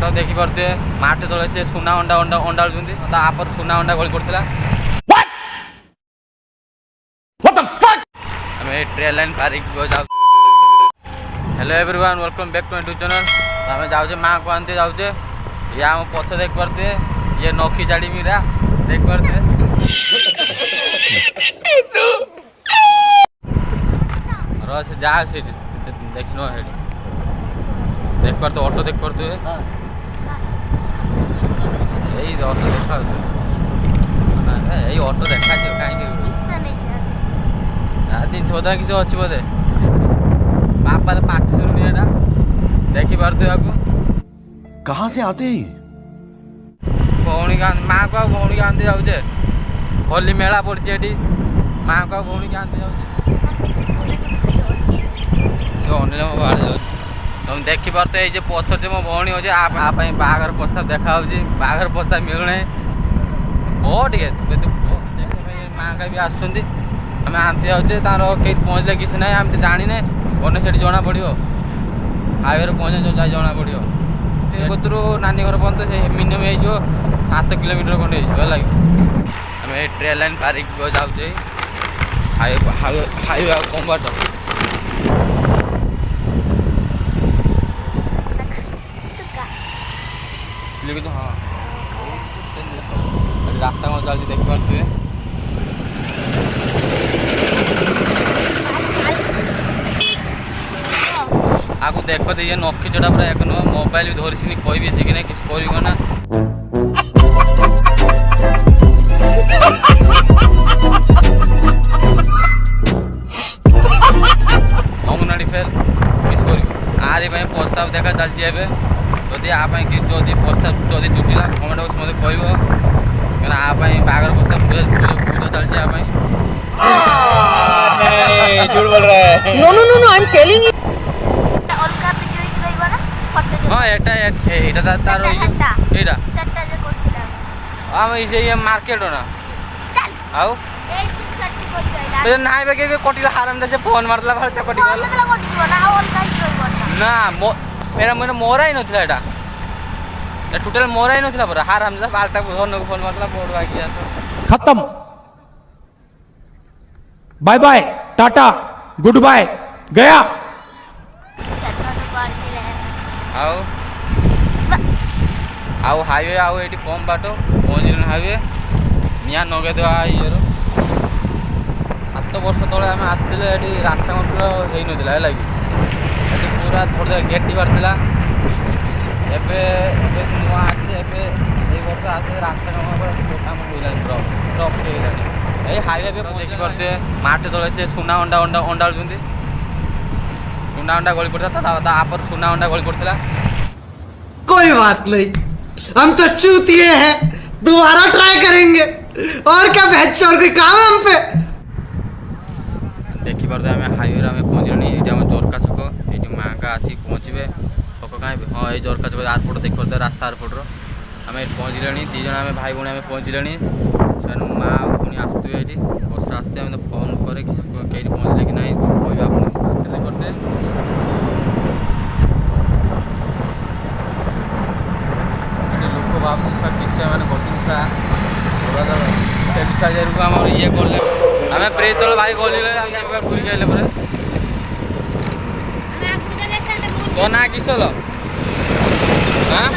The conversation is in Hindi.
तो देखी पारे माटे तले से सुना अंडा अंडा अंडा तापर सुना अंडा गली पड़ता ट्रेन लाइन पारिक जाऊ। Hello everyone welcome back to YouTube channel. आम जाऊे माँ को आनते जाऊे ये आम पछ देख पारे ये नखी चाड़ी मीरा देख पारे से जा देख नो देख पारे ऑटो देख पारे यही ऑटो देखा यही ऑटो देखा कहीं दिन छोदा किसी अच्छी बोधे बापा तो पाठ शुरू एटा देखी पारे आपको कहाँ से आते हैं भौणी माँ को भौणी आनते जाऊे होली मेला पड़ी माँ को भौणी के आनते जाऊे अनिल मो बाहर जाऊँ तुम देखी पारे ये पछर मो भौणी अच्छे आप बाहर प्रस्ताव देखा बाहर प्रस्ताव मिलूना बहुत माँ का भी आसुँच आम आनते जाऊे तार कहीं पहुँचले किसी ना आम जाने गने से जना पड़ो हाईवे पहुँचे जना पड़ो कतरू नानी घर पर्यटन से मिनिमम हो 7 किलोमीटर खंडे है आम ट्रेन लाइन पारिक जाऊे हाईवे कम बाट हाँ रास्ता कौन चलती देख पारे आगु देख ये नखी चढ़ा पूरा एक नुह मोबाइल भी धरी कोई भी शिखी किसी कर अंगनवाड़ी फेल किस कर आरी प्रस्ताव देखा चलती है जदि आदि प्रस्ताव जदि जुटिला कमेंट बक्स मत कह आपाई बागर प्रस्ताव पूजा चलती झूठ बोल रहा है। No no no no I am telling you हाँ एटा तार एटा हम ये मार्केट ना आउ ना कटिला हाराम दे फोन मारला भाई कटि ना मेरा मैंने मोरा ही नथिला एटा टोटल मोरा ही नथिला पूरा हाराम दे बालटा फोन मारला बोर्ड बाकी खत्म bye bye tata goodbye गया आउ आउ हाईवे आउ ये कम बाट पहुँचल हाईवे निया नगे देवा ये 7 वर्ष तले आम आसते रास्ता मतलब हो नाला है पूरा थोड़ा गेट पारा एवं नुआ आसे वर्ष आसे रास्ता काम हो ट्रक ये हाईवे देखी पारे माटे तले से सुना अंडा अंडा अंडा सुना अंडा गली पड़ता तापर सुना अंडा गली पड़ता। कोई बात नहीं हम तो चूतिए हैं दोबारा ट्राई करेंगे और क्या बेहतर कोई काम है हम पे देखी पारे आम हाईवे आम पहुँचल ये जोरका छक ये माँ का आसिक पहुँचे छक कहीं हाँ ये जोरका छक आरपोर्ट देख पारे रास्ता आरपोर्टर आम ये पहुँचले 2 जन आम भाई भाई आम पहुँचले से माँ पुणी आसुवे ये बस आसते आम फोन करे कहीं पहुँचले कि ना कह करते लोक बाबू किसी मैंने गतिसा आम ये कले आम ब्रिज तल भाई गली घूरी आइले पर तो ना किस हाँ